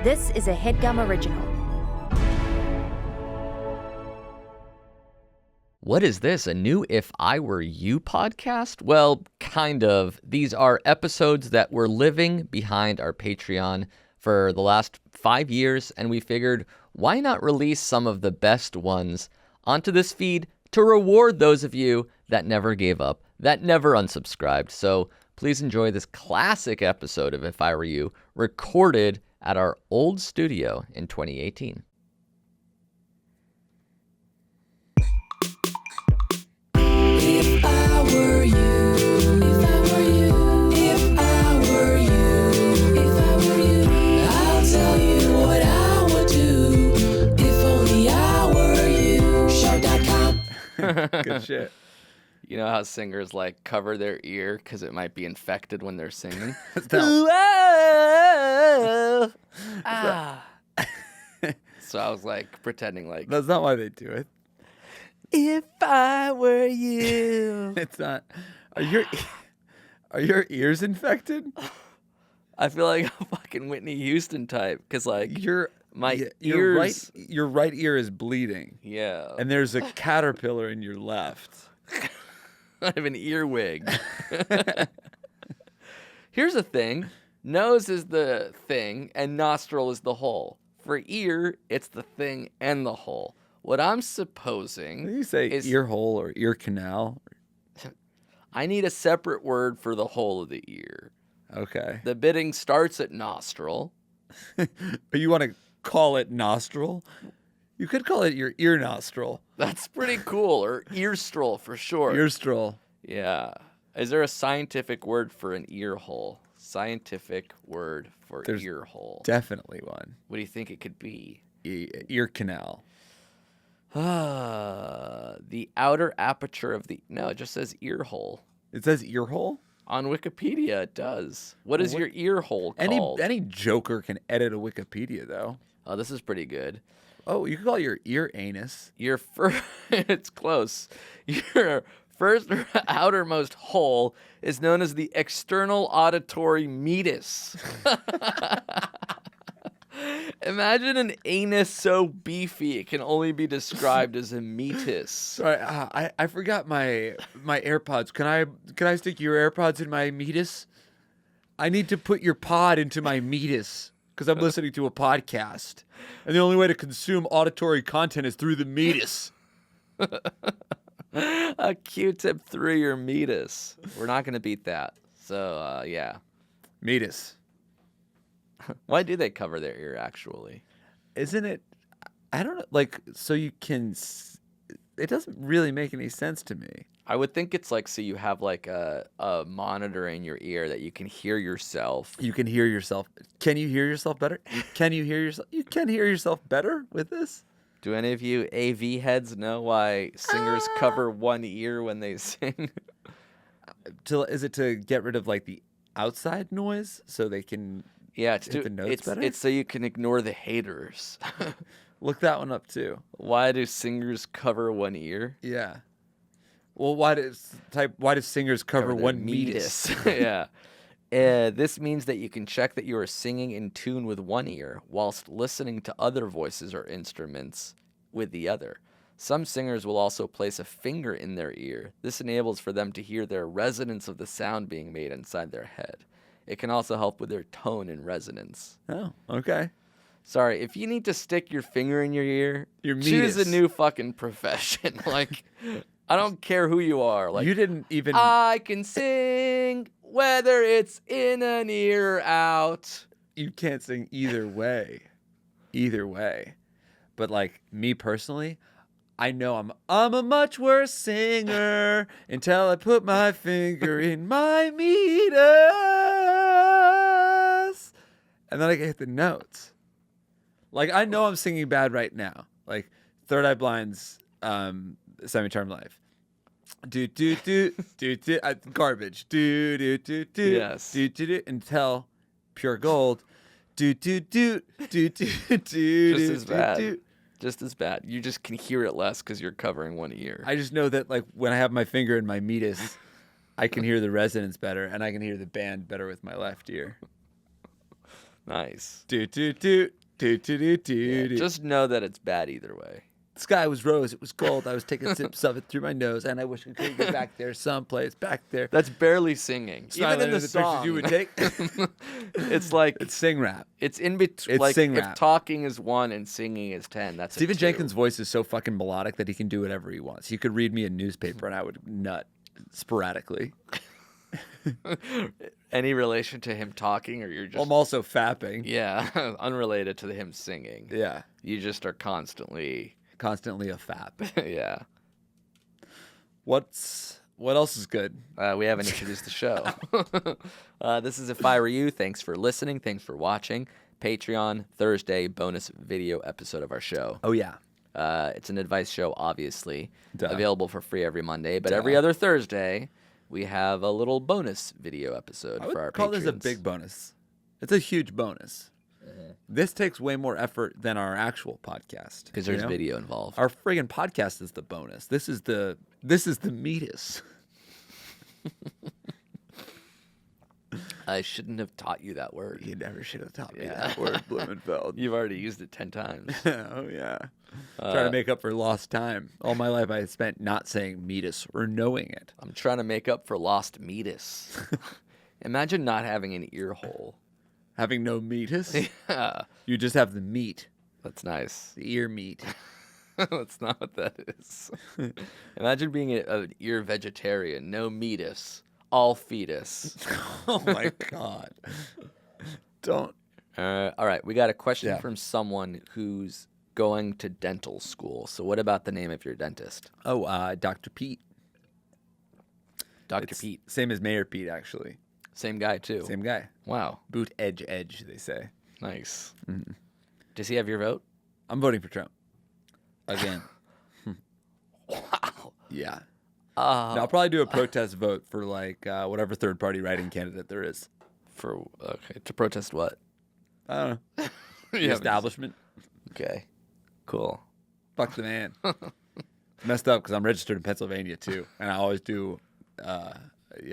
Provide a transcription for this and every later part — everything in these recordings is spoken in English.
This is a Headgum original. What is this, a new If I Were You podcast? Well, kind of. These are episodes that we're living behind our Patreon for the last 5 years, and we figured, why not release some of the best ones onto this feed to reward those of you that never gave up, that never unsubscribed. So please enjoy this classic episode of If I Were You, recorded at our old studio in 2018. If I were you, if I were you, if I were you, if I were you, I'll tell you what I would do if only I were you. Show.com. Good shit. You know how singers like cover their ear because it might be infected when they're singing? So I was like pretending like, That's not why they do it. if I were you. It's not. Are your ears infected? I feel like a fucking Whitney Houston type because like my your ears. your right ear is bleeding, Yeah. and there's a caterpillar in your left. I have an earwig. Here's the thing. Nose is the thing and nostril is the hole. For ear, it's the thing and the hole. What I'm supposing Did you say is ear hole or ear canal? I need a separate word for the hole of the ear. Okay. The bidding starts at nostril. But you want to call it nostril? You could call it your ear nostril. That's pretty cool. Or earstrol for sure. Ear stroll. Yeah. Is there a scientific word for an ear hole? Scientific word for There's ear hole. Definitely one. What do you think it could be? Ear canal. The outer aperture of the... No, it just says ear hole. It says ear hole? On Wikipedia, it does. What is What- your ear hole called? Any joker can edit a Wikipedia, though. Oh, this is pretty good. Oh, you could call it your ear anus. Your first... it's close. Your first outermost hole is known as the external auditory meatus. Imagine an anus so beefy it can only be described as a meatus. Sorry, I forgot my AirPods. Can I stick your AirPods in my meatus? I need to put your pod into my meatus because I'm listening to a podcast, and the only way to consume auditory content is through the meatus. A Q-tip through your meatus. We're not going to beat that. So, yeah. Meatus. Why do they cover their ear, actually? Isn't it? I don't know. Like, so you can. It doesn't really make any sense to me. I would think it's like so you have like a monitor in your ear that you can hear yourself. You can hear yourself. Can you hear yourself better? Can you hear yourself? You can hear yourself better with this? Do any of you AV heads know why singers cover one ear when they sing? Is it to get rid of like the outside noise so they can Yeah, it's hit the notes better? it's so you can ignore the haters. Look that one up too. Why do singers cover one ear? Yeah. Well, why do singers cover Their one meatus? Yeah. This means that you can check that you are singing in tune with one ear whilst listening to other voices or instruments with the other. Some singers will also place a finger in their ear. This enables for them to hear their resonance of the sound being made inside their head. It can also help with their tone and resonance. Oh, okay. Sorry, if you need to stick your finger in your ear, Your choose a meatus. new fucking profession. Like, I don't care who you are. Like, You didn't even. I can sing whether it's in an ear or out. You can't sing either way. Either way. But like me personally, I know I'm a much worse singer until I put my finger in my meatus. And then I can hit the notes. Like I know I'm singing bad right now. Like Third Eye Blind's Semi-Charmed Life. Do do do do do garbage. Do do do do. Yes. Do do do until Pure Gold. Do do do do do do. Just as bad. do. Just as bad. You just can hear it less because you're covering one ear. I just know that like when I have my finger in my meatus, I can hear the resonance better and I can hear the band better with my left ear. Nice. Doot, doot, doot. Doot, doot, doot, Yeah, doot. just know that it's bad either way. The sky was rose, it was gold. I was taking sips of it through my nose, and I wish I could get back there, someplace back there. That's barely singing. Smiling Even in at the pictures song, you would take. it's like It's sing rap. it's in between. It's Like sing if rap. talking is 1 and singing is 10, that's Stephen a 2. Jenkins' voice is so fucking melodic that he can do whatever he wants. He could read me a newspaper, and I would nut sporadically. Any relation to him talking, or you're just I'm also fapping. yeah, unrelated to him singing. Yeah, You just are constantly constantly a fap. yeah. What else is good? We haven't introduced the show. This is If I Were You. Thanks for listening. Thanks for watching. Patreon Thursday bonus video episode of our show. Oh yeah, It's an advice show, obviously, Duh. available for free every Monday. But every other Thursday, we have a little bonus video episode I would for our call this a patrons. big bonus. It's a huge bonus. This takes way more effort than our actual podcast because you there's know? video involved. Our friggin' podcast is the bonus. This is the meatus. I shouldn't have taught you that word. You never should have taught me Yeah. that word, Blumenfeld. You've already used it 10 times. Oh yeah. Trying to make up for lost time. All my life I spent not saying meatus or knowing it. I'm trying to make up for lost meatus. Imagine not having an ear hole. Having no meatus, Yeah, you just have the meat, that's nice. the ear meat. That's not what that is. Imagine being an ear vegetarian. No meatus. All fetus. Oh my god! Don't. All right, we got a question Yeah. from someone who's going to dental school. So what about the name of your dentist? Oh, Dr. Pete. Dr. It's Pete. Same as Mayor Pete, actually. Same guy, too. Same guy. Wow. Boot edge, they say. Nice. Does he have your vote? I'm voting for Trump. Again. Wow. Yeah. No, I'll probably do a protest vote for like whatever third party writing candidate there is. To protest what? I don't know. The Yeah, establishment. Okay. Cool. Fuck the man. Messed up because I'm registered in Pennsylvania too, and I always do. I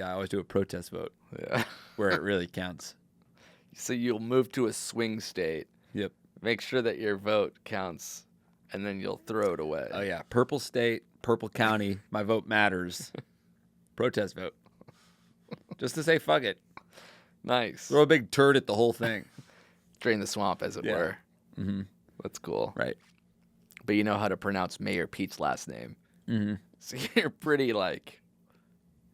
always do a protest vote Yeah. where it really counts. So you'll move to a swing state. Yep. Make sure that your vote counts, and then you'll throw it away. Oh yeah, purple state, purple county. My vote matters. Protest vote. Just to say fuck it. Nice. Throw a big turd at the whole thing. Drain the swamp, as it Yeah. were. Mm-hmm. That's cool. Right. But you know how to pronounce Mayor Pete's last name. Mm-hmm. So you're pretty,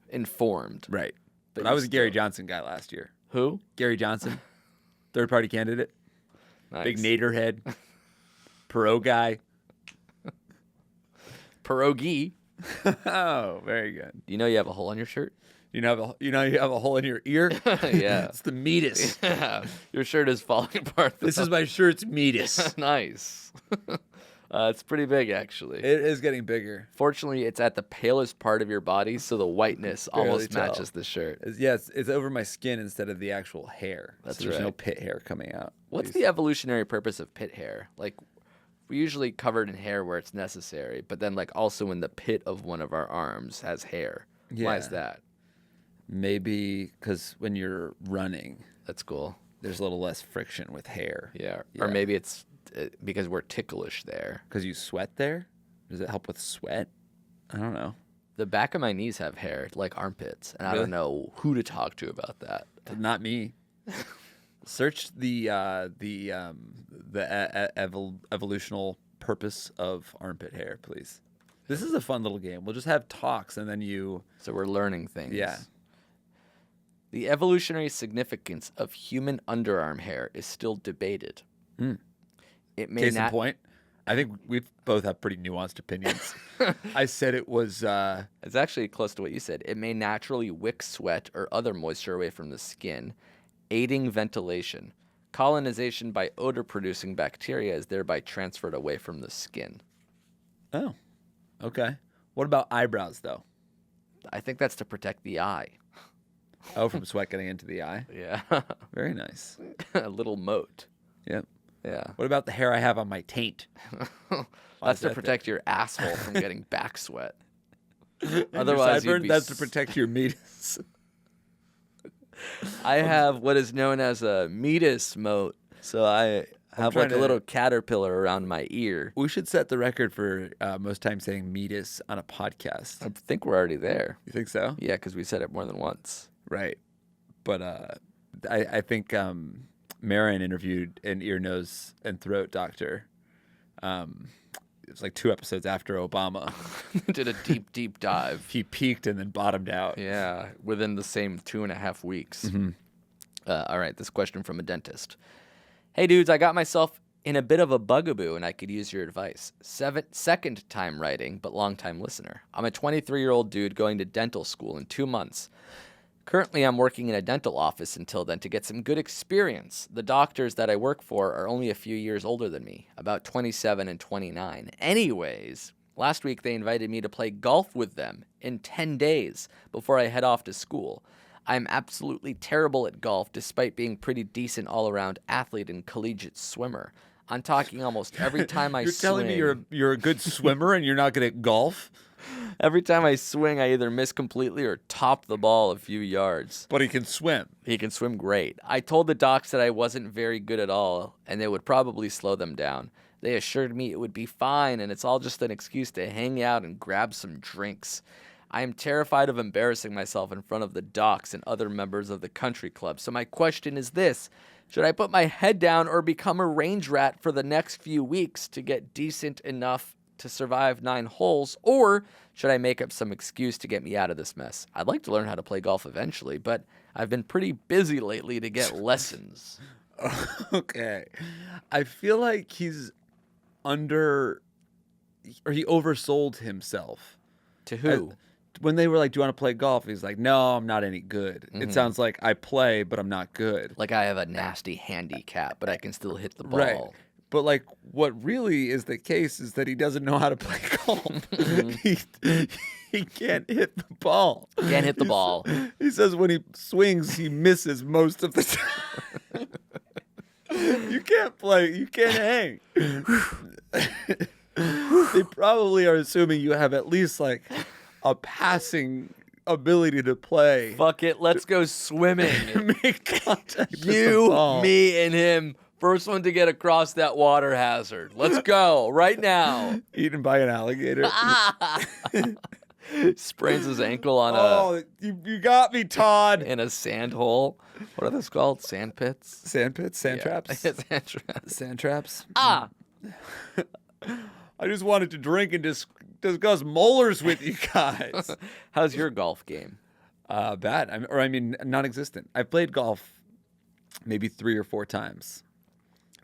informed. Right. But you I was a Gary still- Johnson guy last year. Who? Gary Johnson, third party candidate. Nice. Big Nader head. Perot guy. Pierogi. Oh, very good. Do you know you have a hole on your shirt? You have a hole in your ear? Yeah. It's the meatus. Yeah. Your shirt is falling apart. This is my shirt's meatus. Nice. It's pretty big, actually. It is getting bigger. Fortunately, it's at the palest part of your body, so the whiteness Barely almost tell. matches the shirt. It's over my skin instead of the actual hair. That's so there's no right. pit hair coming out. What's the evolutionary purpose of pit hair? We're usually covered in hair where it's necessary, but then also in the pit of one of our arms has hair. Why is Yeah. that? Maybe because when you're running, That's cool. there's a little less friction with hair. Yeah. Yeah. Or maybe it's because we're ticklish there. Because you sweat there? Does it help with sweat? I don't know. The back of my knees have hair, like armpits, and I Really? don't know who to talk to about that. Not me. Search the evolutional purpose of armpit hair, please. This is a fun little game. We'll just have talks, and then you. So we're learning things. Yeah. The evolutionary significance of human underarm hair is still debated. It may Case in not. point, I think we both have pretty nuanced opinions. I said it was. It's actually close to what you said. It may naturally wick sweat or other moisture away from the skin, aiding ventilation. Colonization by odor-producing bacteria is thereby transferred away from the skin. Oh, okay. What about eyebrows, though? I think that's to protect the eye. Oh, from sweat getting into the eye. Yeah. Very nice. A little moat. Yep. Yeah. What about the hair I have on my taint? That's to that protect your asshole from getting back sweat. Your Otherwise, sideburn, you'd be that's to protect your meatus. I have what is known as a meatus moat. So I have trying like a to- little caterpillar around my ear. We should set the record for most times saying meatus on a podcast. I think we're already there. You think so? Yeah, because we said it more than once. Right. But I think Marin interviewed an ear, nose, and throat doctor. It was like 2 episodes after Obama. Did a deep, deep dive. He peaked and then bottomed out. Yeah, within the same 2.5 weeks. All right, this question from a dentist. Hey, dudes, I got myself in a bit of a bugaboo and I could use your advice. Second time writing, but long time listener. I'm a 23-year-old dude going to dental school in 2 months. Currently, I'm working in a dental office until then to get some good experience. The doctors that I work for are only a few years older than me, about 27 and 29. Anyways, last week they invited me to play golf with them in 10 days before I head off to school. I'm absolutely terrible at golf despite being pretty decent all-around athlete and collegiate swimmer. I'm talking almost every time I swing. You're telling me you're a good swimmer and you're not good at golf? Every time I swing, I either miss completely or top the ball a few yards. But he can swim. He can swim great. I told the docs that I wasn't very good at all, and they would probably slow them down. They assured me it would be fine, and it's all just an excuse to hang out and grab some drinks. I am terrified of embarrassing myself in front of the docs and other members of the country club. So my question is this. Should I put my head down or become a range rat for the next few weeks to get decent enough to survive 9 holes, or should I make up some excuse to get me out of this mess? I'd like to learn how to play golf eventually, but I've been pretty busy lately to get lessons. Okay. I feel like he's he oversold himself. To who? When they were like, do you want to play golf? He's like, no, I'm not any good. It sounds like I play, but I'm not good. Like I have a nasty handicap, but I can still hit the ball. Right. But like, what really is the case is that he doesn't know how to play golf. He can't hit the ball. Can't hit the ball. He says when he swings, he misses most of the time. You can't play. You can't hang. They probably are assuming you have at least like a passing ability to play. Fuck it, let's go swimming. Make contact with the You, ball. me, and him. First one to get across that water hazard. Let's go right now. Eaten by an alligator. Sprains his ankle on Oh, you got me, Todd. in a sand hole. What are those called? Sand pits? Sand pits, sand traps, Sand traps. sand traps. Ah, I just wanted to drink and discuss molars with you guys. how's your golf game? Bad. I mean, non-existent. I've played golf maybe 3 or 4 times.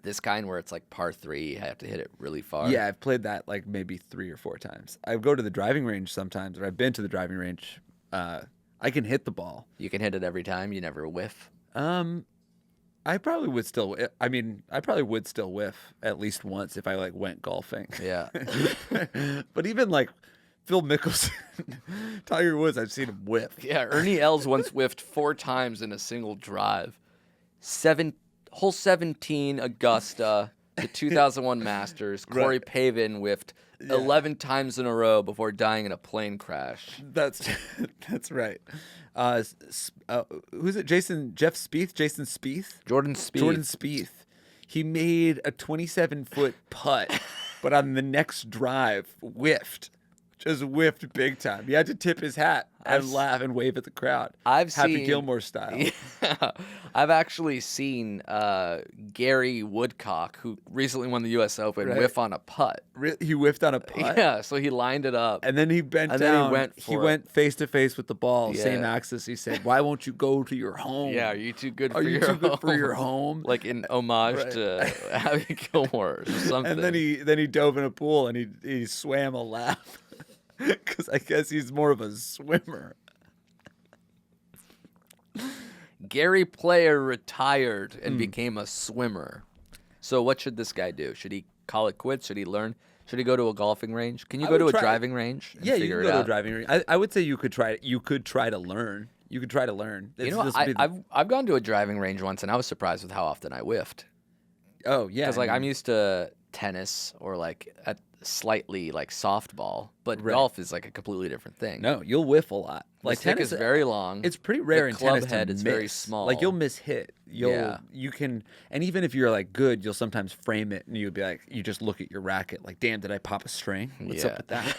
This kind where it's like par 3, you have to hit it really far. Yeah, I've played that like maybe 3 or 4 times. I go to the driving range sometimes, or I've been to the driving range. I can hit the ball. You can hit it every time. You never whiff. I probably would still. I mean, I probably would still whiff at least once if I like went golfing. Yeah. But even like Phil Mickelson, Tiger Woods, I've seen him whiff. Yeah, Ernie Els once whiffed 4 times in a single drive. Hole 17, Augusta, the 2001 Masters. Corey Pavin whiffed 11 times in a row before dying in a plane crash. That's right. Who's it? Jason Spieth? Jordan Spieth. Jordan Spieth. He made a 27-foot putt, but on the next drive, whiffed. Just whiffed big time. He had to tip his hat and laugh and wave at the crowd. I've Happy seen Gilmore style. Yeah, I've actually seen Gary Woodcock, who recently won the U.S. Open, whiff on a putt. He whiffed on a putt. Yeah, so he lined it up. And then he bent And down. then he went for it. went face to face with the ball, Yeah. same axis. He said, "Why won't you go to your home? Yeah, are you too good Are for you your too home? good for your home?" Like in homage to Happy Gilmore or something. And then he dove in a pool and he swam a lap because I guess he's more of a swimmer. Gary Player retired and became a swimmer. So what should this guy do? Should he call it quits? Should he learn? Should he go to a golfing range? Can you I go to would a try- driving range? And Yeah, you figure can it go to a out? driving range. I would say you could try. You could try to learn. You could try to learn. You know, I've gone to a driving range once, and I was surprised with how often I whiffed. Oh yeah, Because like I'm used to tennis or like slightly like softball, but Right. golf is like a completely different thing. No, you'll whiff a lot. The stick is very long. It's pretty rare The in club tennis head to is miss. very small. Like you'll miss hit. Yeah. You can, and even if you're like good, you'll sometimes frame it, and you'll be like, you just look at your racket, like, damn, did I pop a string? What's up with that?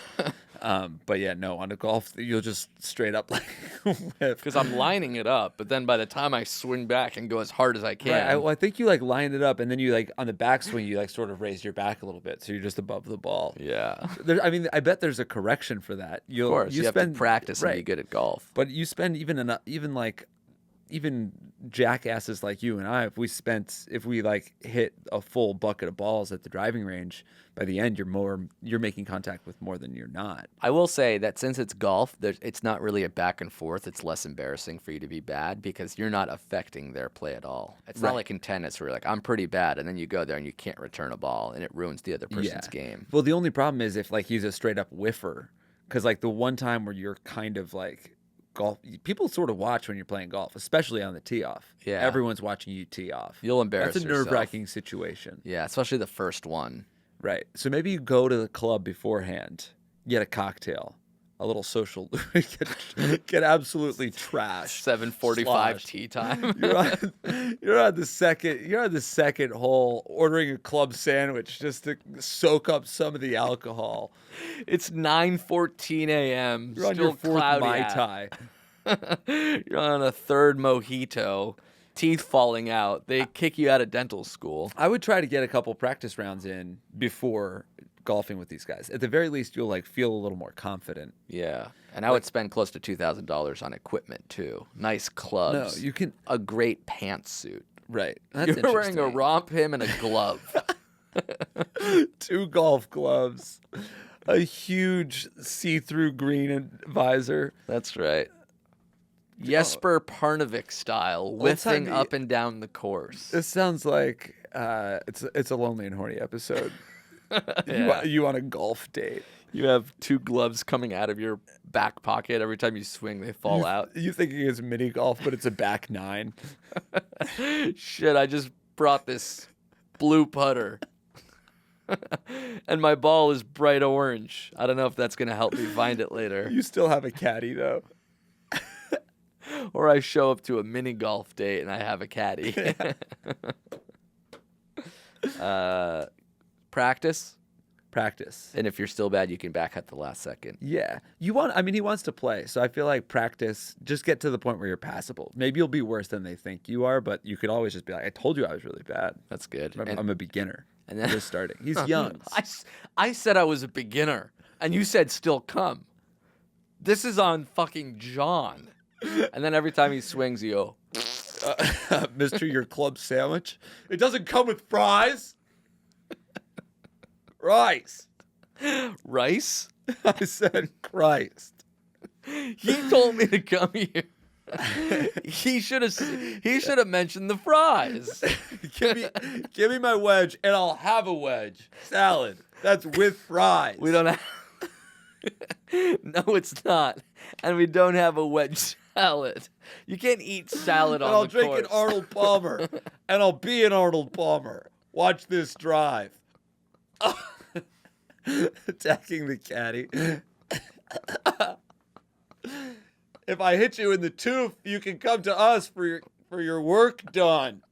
But yeah, no, on a golf, you'll just straight up like whiff. Because I'm lining it up, but then by the time I swing back and go as hard as I can, Right. I think you like lined it up, and then you like on the backswing, you like sort of raise your back a little bit, so you're just above the ball. yeah. I mean, I bet there's a correction for that. Of course, you have to practice and be right. good at golf. But you spend even jackasses like you and I, if we like hit a full bucket of balls at the driving range, by the end you're making contact with more than you're not. I will say that since it's golf, it's not really a back and forth. It's less embarrassing for you to be bad because you're not affecting their play at all. It's Right. not like in tennis where you're like, I'm pretty bad, and then you go there and you can't return a ball, and it ruins the other person's game. Well, the only problem is if like he's a straight up whiffer, because like the one time where you're kind of like golf, people sort of watch when you're playing golf, especially on the tee off. Yeah. Everyone's watching you tee off. You'll embarrass That's a yourself. nerve-wracking situation. Yeah, especially the first one. Right. So maybe you go to the club beforehand, get a cocktail, a little social, get absolutely trashed. 7:45 sloshed. tee time. You're on the second hole, ordering a club sandwich just to soak up some of the alcohol. It's 9:14 a.m. You're on still your fourth cloudy Mai out. Tai. You're on a third mojito, teeth falling out. They kick you out of dental school. I would try to get a couple practice rounds in before golfing with these guys. At the very least, you'll like feel a little more confident. Yeah, and I would spend close to $2,000 on equipment too. Nice clubs. No, you can. A great pantsuit. Right. That's You're wearing a interesting. romp him and a glove. 2 golf gloves, a huge see-through green visor. That's right. Jesper Parnevik style, Well, it's whiffing time to- up and down the course. This sounds like it's a lonely and horny episode. Yeah. You on a golf date. You have 2 gloves coming out of your back pocket. Every time you swing, they fall out. You thinking it's mini golf, but it's a back 9. Shit, I just brought this blue putter. And my ball is bright orange. I don't know if that's going to help me find it later. You still have a caddy though. Or I show up to a mini golf date and I have a caddy. Practice. Practice. And if you're still bad, you can back at the last second. Yeah. He wants to play. So I feel like practice, just get to the point where you're passable. Maybe you'll be worse than they think you are, but you could always just be like, I told you I was really bad. That's good. I'm a beginner. and I'm then just starting. He's young. I said I was a beginner, and you said still come. This is on fucking John. And then every time he swings, you go, Mr. Your club sandwich? It doesn't come with fries. Rice. rice? I said Christ. He told me to come here. He should have mentioned the fries. Give me my wedge and I'll have a wedge. Salad. That's with fries. We don't have. No, it's not. And we don't have a wedge salad. You can't eat salad and on I'll the drink course. an Arnold Palmer. And I'll be an Arnold Palmer. Watch this drive. Attacking the caddy. If I hit you in the tooth, you can come to us for your work done.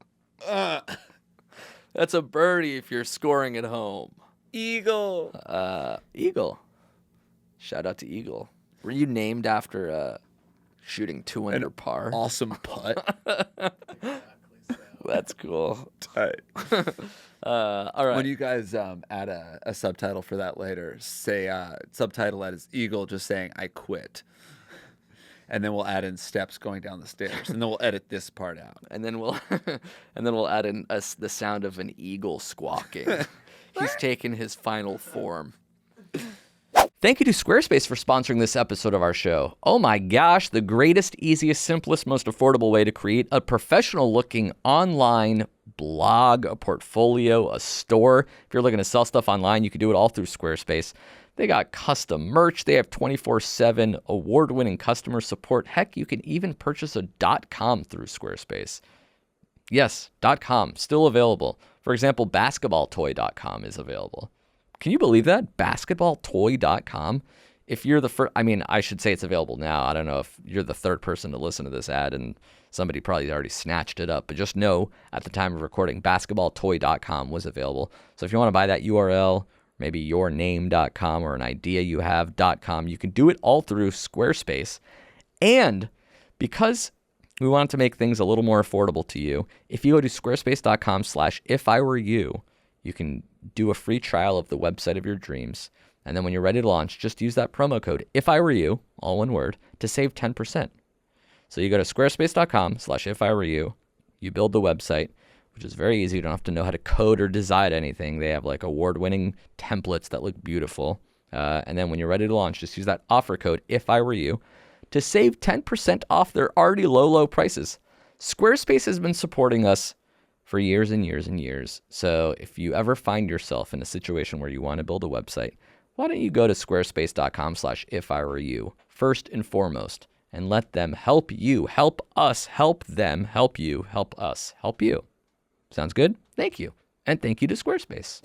That's a birdie if you're scoring at home. Eagle. Eagle. Shout out to Eagle. Were you named after shooting 2 under par? Awesome putt. That's cool. Tight. All right. When you guys add a subtitle for that later, say subtitle that is Eagle just saying I quit. And then we'll add in steps going down the stairs. And then we'll edit this part out. and then we'll add in the sound of an eagle squawking. He's taken his final form. Thank you to Squarespace for sponsoring this episode of our show. Oh my gosh, the greatest, easiest, simplest, most affordable way to create a professional-looking online blog, a portfolio, a store. If you're looking to sell stuff online, you can do it all through Squarespace. They got custom merch. They have 24/7 award-winning customer support. Heck, you can even purchase a .com through Squarespace. Yes, .com, still available. For example, basketballtoy.com is available. Can you believe that? Basketballtoy.com. If you're the first, I mean, I should say it's available now. I don't know if you're the third person to listen to this ad and somebody probably already snatched it up, but just know at the time of recording, basketballtoy.com was available. So if you want to buy that URL, maybe yourname.com or an idea you have.com, you can do it all through Squarespace. And because we want to make things a little more affordable to you, if you go to squarespace.com/ifiwereyou, you can do a free trial of the website of your dreams. And then when you're ready to launch, just use that promo code, IFIWEREYOU, all one word, to save 10%. So you go to squarespace.com/IFIWEREYOU, you build the website, which is very easy. You don't have to know how to code or design anything. They have like award-winning templates that look beautiful. And then when you're ready to launch, just use that offer code, IFIWEREYOU, to save 10% off their already low prices. Squarespace has been supporting us for years and years and years. So if you ever find yourself in a situation where you want to build a website, why don't you go to squarespace.com/ifiwereyou first and foremost and let them help you, help us, help them, help you, help us, help you. Sounds good? Thank you. And thank you to Squarespace.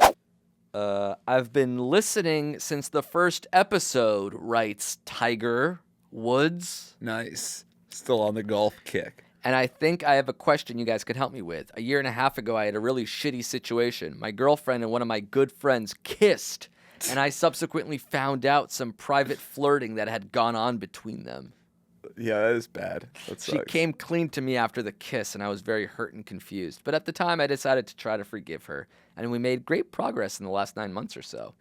I've been listening since the first episode, writes Tiger Woods. Nice. Still on the golf kick. And I think I have a question you guys could help me with. A year and a half ago, I had a really shitty situation. My girlfriend and one of my good friends kissed, and I subsequently found out some private flirting that had gone on between them. Yeah, that is bad. That She sucks. came clean to me after the kiss, and I was very hurt and confused. But at the time, I decided to try to forgive her, and we made great progress in the last 9 months or so.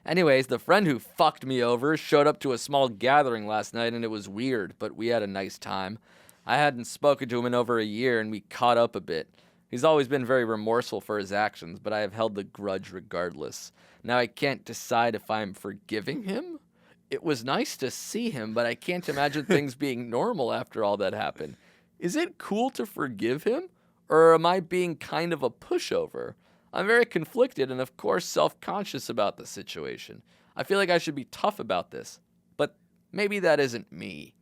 Anyways, the friend who fucked me over showed up to a small gathering last night, and it was weird, but we had a nice time. I hadn't spoken to him in over a year, and we caught up a bit. He's always been very remorseful for his actions, but I have held the grudge regardless. Now I can't decide if I'm forgiving him. It was nice to see him, but I can't imagine things being normal after all that happened. Is it cool to forgive him, or am I being kind of a pushover? I'm very conflicted and, of course, self-conscious about the situation. I feel like I should be tough about this, but maybe that isn't me.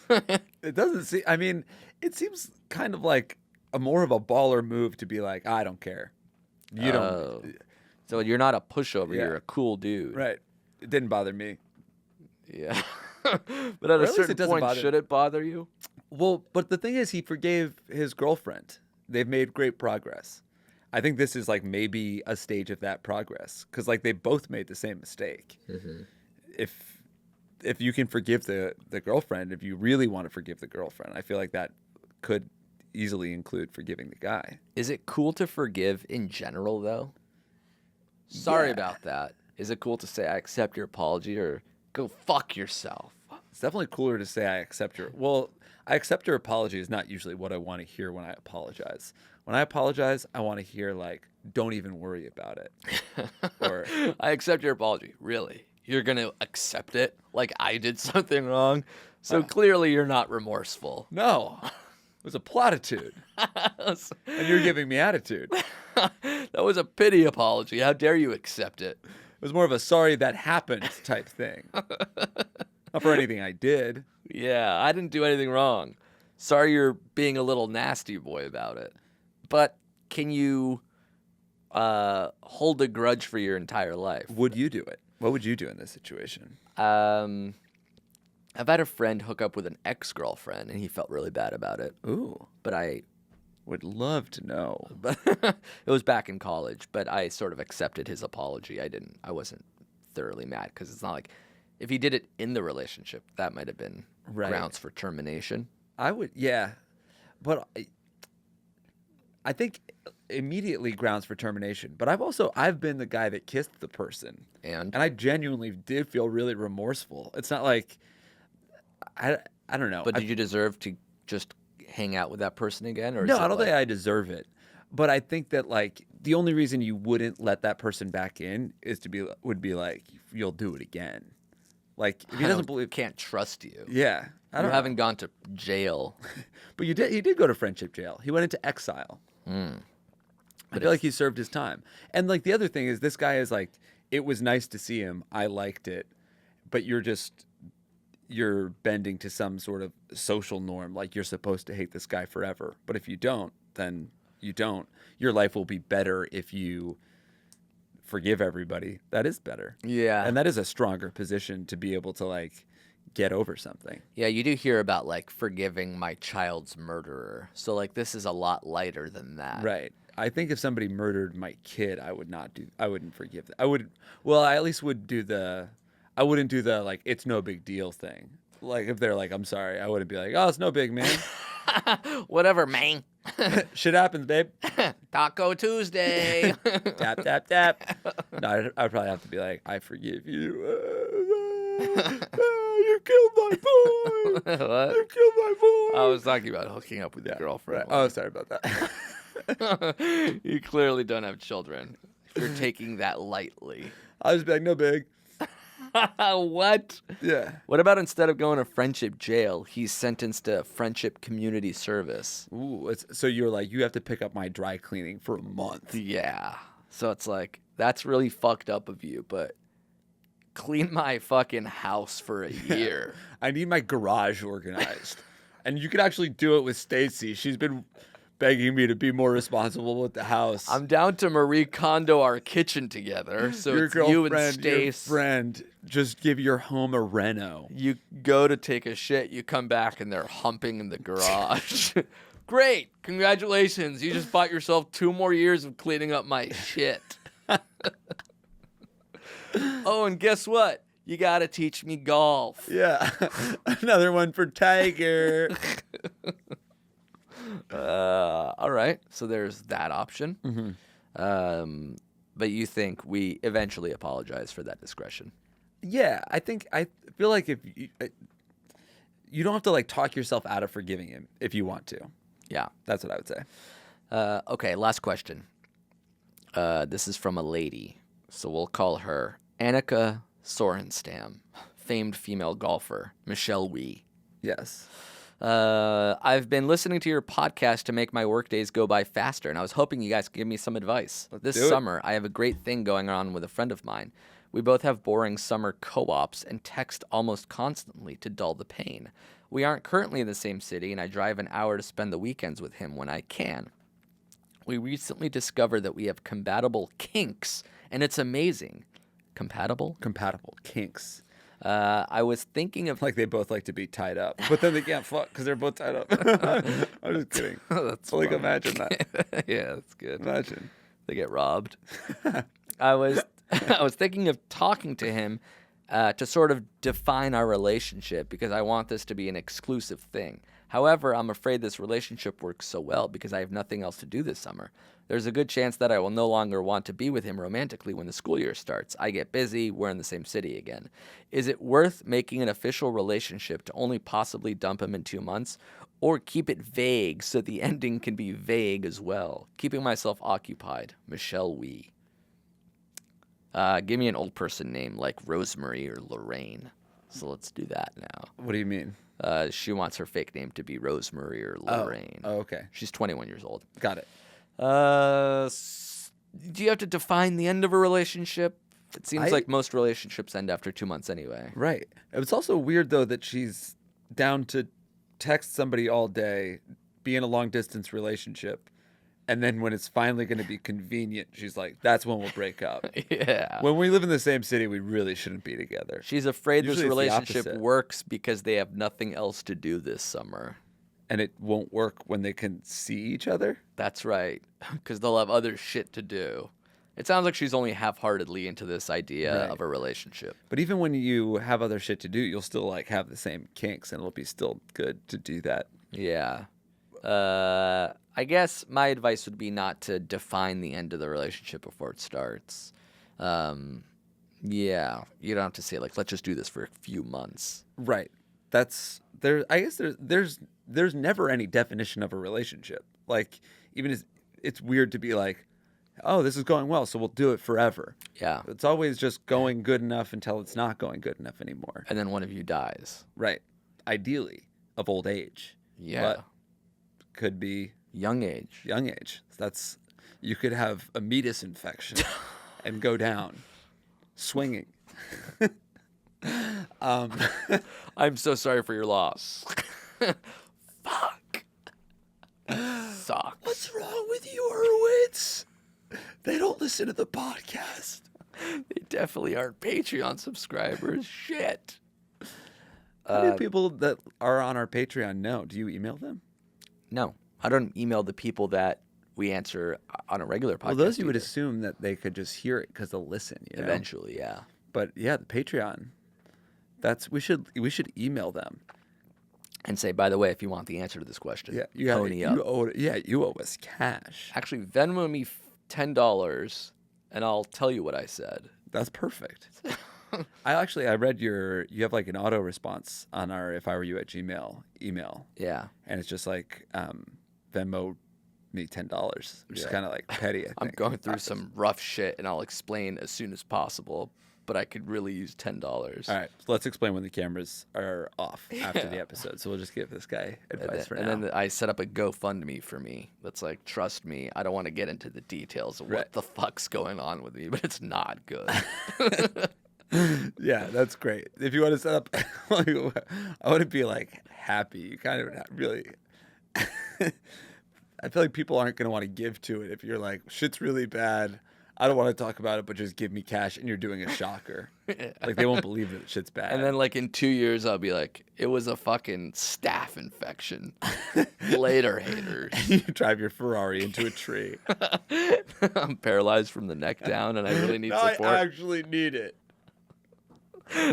It doesn't seem. I mean, it seems kind of like more of a baller move to be like, I don't care. You don't. So you're not a pushover. Yeah. You're a cool dude. Right. It didn't bother me. Yeah. But at Or a at least certain it doesn't point, bother- should it bother you? Well, but the thing is, he forgave his girlfriend. They've made great progress. I think this is like maybe a stage of that progress because like they both made the same mistake. Mm-hmm. If you can forgive the girlfriend, if you really want to forgive the girlfriend, I feel like that could easily include forgiving the guy. Is it cool to forgive in general, though? Sorry Yeah. about that. Is it cool to say, I accept your apology, or go fuck yourself? It's definitely cooler to say I accept your. Well, I accept your apology is not usually what I want to hear when I apologize. When I apologize, I want to hear like, don't even worry about it. Or I accept your apology. Really? You're going to accept it like I did something wrong? So clearly you're not remorseful. no, it was a platitude, and you're giving me attitude. That was a pity apology. How dare you accept it? It was more of a sorry that happened type thing. Not for anything I did. Yeah, I didn't do anything wrong. Sorry you're being a little nasty boy about it. But can you hold a grudge for your entire life? Would you do it? What would you do in this situation? I've had a friend hook up with an ex-girlfriend, and he felt really bad about it. Ooh, But would love to know. it was back in college, but I sort of accepted his apology. I wasn't thoroughly mad because it's not like if he did it in the relationship, that might have been Right. grounds for termination. I would, yeah, but I think immediately grounds for termination. But I've been the guy that kissed the person, And I genuinely did feel really remorseful. It's not like I don't know. but did you deserve to just hang out with that person again? Or No, is it I don't like, think I deserve it. But I think that like the only reason you wouldn't let that person back in is would be like you'll do it again. Like if he doesn't believe, can't trust you. yeah, I You don't. haven't gone to jail. But he did go to friendship jail. He went into exile. I feel like he served his time. And like the other thing is, this guy is like, it was nice to see him. I liked it, but you're bending to some sort of social norm. Like you're supposed to hate this guy forever. But if you don't, then you don't. Your life will be better if you forgive everybody, that is better. Yeah. And that is a stronger position to be able to like get over something. Yeah, you do hear about like forgiving my child's murderer. So like this is a lot lighter than that. Right. I think if somebody murdered my kid, I wouldn't forgive that. I at least would I wouldn't do the like it's no big deal thing. Like if they're like, I'm sorry, I wouldn't be like, oh, it's no big, man. Whatever, man. Shit happens, babe. Taco Tuesday. Tap, tap, tap. No, I'd probably have to be like, I forgive you. You killed my boy. What? You killed my boy. I was talking about hooking up with your girlfriend. Right. Oh, sorry about that. You clearly don't have children. If you're taking that lightly. I was be like, no big. What? Yeah. What about instead of going to friendship jail, he's sentenced to friendship community service? Ooh, so you're like, you have to pick up my dry cleaning for a month. Yeah. So it's like, that's really fucked up of you, but clean my fucking house for a year. I need my garage organized. And you can actually do it with Stacy. She's been begging me to be more responsible with the house. I'm down to Marie Kondo our kitchen together. So your it's girlfriend, you and Stace. your friend, just give your home a reno. You go to take a shit, you come back and they're humping in the garage. Great. Congratulations. You just bought yourself 2 more years of cleaning up my shit. Oh, and guess what? You got to teach me golf. Yeah. Another one for Tiger. All right. So there's that option. Mm-hmm. But you think we eventually apologize for that discretion? Yeah, I feel like if you don't have to like talk yourself out of forgiving him if you want to. Yeah. That's what I would say. Okay, last question. This is from a lady. So we'll call her Annika Sorenstam, famed female golfer, Michelle Wee. Yes. I've been listening to your podcast to make my work days go by faster, and I was hoping you guys could give me some advice. This do it. summer, I have a great thing going on with a friend of mine. We both have boring summer co-ops and text almost constantly to dull the pain. We aren't currently in the same city, and I drive an hour to spend the weekends with him when I can. We recently discovered that we have compatible kinks, and it's amazing. Compatible Kinks. I was thinking of Like they both like to be tied up, but then they can't fuck because they're both tied up. I'm just kidding. That's Like funny. imagine that. Yeah, that's good. Imagine. They get robbed. I was thinking of talking to him to sort of define our relationship because I want this to be an exclusive thing. However, I'm afraid this relationship works so well because I have nothing else to do this summer. There's a good chance that I will no longer want to be with him romantically when the school year starts. I get busy, we're in the same city again. Is it worth making an official relationship to only possibly dump him in 2 months? Or keep it vague so the ending can be vague as well? Keeping myself occupied. Michelle Wee. Give me an old person name like Rosemary or Lorraine. So let's do that now. What do you mean? She wants her fake name to be Rosemary or Lorraine. Oh, okay. She's 21 years old. Got it. Do you have to define the end of a relationship? It seems I- like most relationships end after 2 months anyway. Right. It's also weird though that she's down to text somebody all day, be in a long distance relationship, and then when it's finally going to be convenient, she's like, "That's when we'll break up." Yeah. When we live in the same city, we really shouldn't be together. She's afraid this Usually it's the relationship opposite. works because they have nothing else to do this summer. And it won't work when they can see each other. That's right, because they'll have other shit to do. It sounds like she's only half-heartedly into this idea Right. of a relationship. But even when you have other shit to do, you'll still like have the same kinks, and it'll be still good to do that. Yeah. I guess my advice would be not to define the end of the relationship before it starts. Yeah, you don't have to say like, let's just do this for a few months. Right. That's there. I guess there's never any definition of a relationship. Like even as it's weird to be like, oh, this is going well, so we'll do it forever. Yeah. It's always just going good enough until it's not going good enough anymore. And then one of you dies. Right. Ideally, of old age. Yeah. But could be Young age. young age. That's you could have a meatus infection and go down swinging. I'm so sorry for your loss. Fuck. Sucks. What's wrong with you, Hurwitz? They don't listen to the podcast. They definitely aren't Patreon subscribers. Shit. How do people that are on our Patreon know? Do you email them? No, I don't email the people that we answer on a regular podcast. Well, those you would either. assume that they could just hear it because they'll listen. You know? Eventually, yeah. But yeah, the Patreon. We should email them. And say, by the way, if you want the answer to this question, Yeah, you pony up. you owe us cash. Actually, Venmo me $10, and I'll tell you what I said. That's perfect. I read you have like an auto response on our If I Were You at Gmail email, Yeah. and it's just like Venmo me $10, which is kind of like petty. I think. I'm going through some rough shit, and I'll explain as soon as possible. But I could really use $10. All right, so let's explain when the cameras are off after the episode. So we'll just give this guy advice for now. And then I set up a GoFundMe for me. That's like, trust me, I don't want to get into the details of what the fuck's going on with me, but it's not good. Yeah, that's great. If you want to set up, I want to be like happy. You kind of really. I feel like people aren't going to want to give to it if you're like, shit's really bad. I don't want to talk about it, but just give me cash, and you're doing a shocker. Like, they won't believe that shit's bad. And then, like, in 2 years, I'll be like, it was a fucking staph infection. Later, haters. You drive your Ferrari into a tree. I'm paralyzed from the neck down, and I really need support. I actually need it.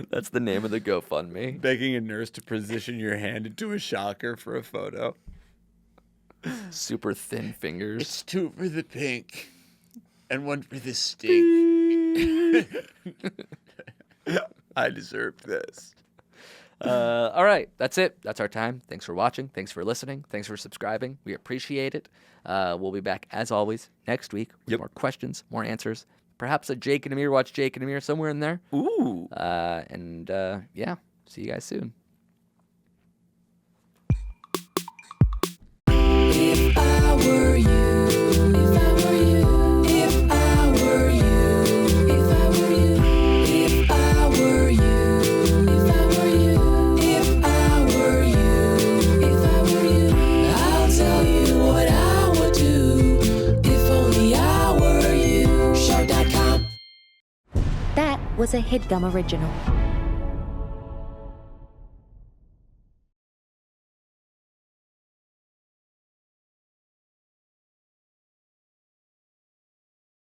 That's the name of the GoFundMe. Begging a nurse to position your hand into a shocker for a photo. Super thin fingers. It's 2 for the pink. And 1 for the stink. I deserve this. All right. That's it. That's our time. Thanks for watching. Thanks for listening. Thanks for subscribing. We appreciate it. We'll be back, as always, next week with more questions, more answers. Perhaps a Jake and Amir watch Jake and Amir somewhere in there. Ooh. Yeah. See you guys soon. If I were you, if I were you, if I were you, if I were you, if I were you, if I were you, if I were you, if I were you, I'll tell you what I would do if only I were you. Shark.com. That was a Headgum original.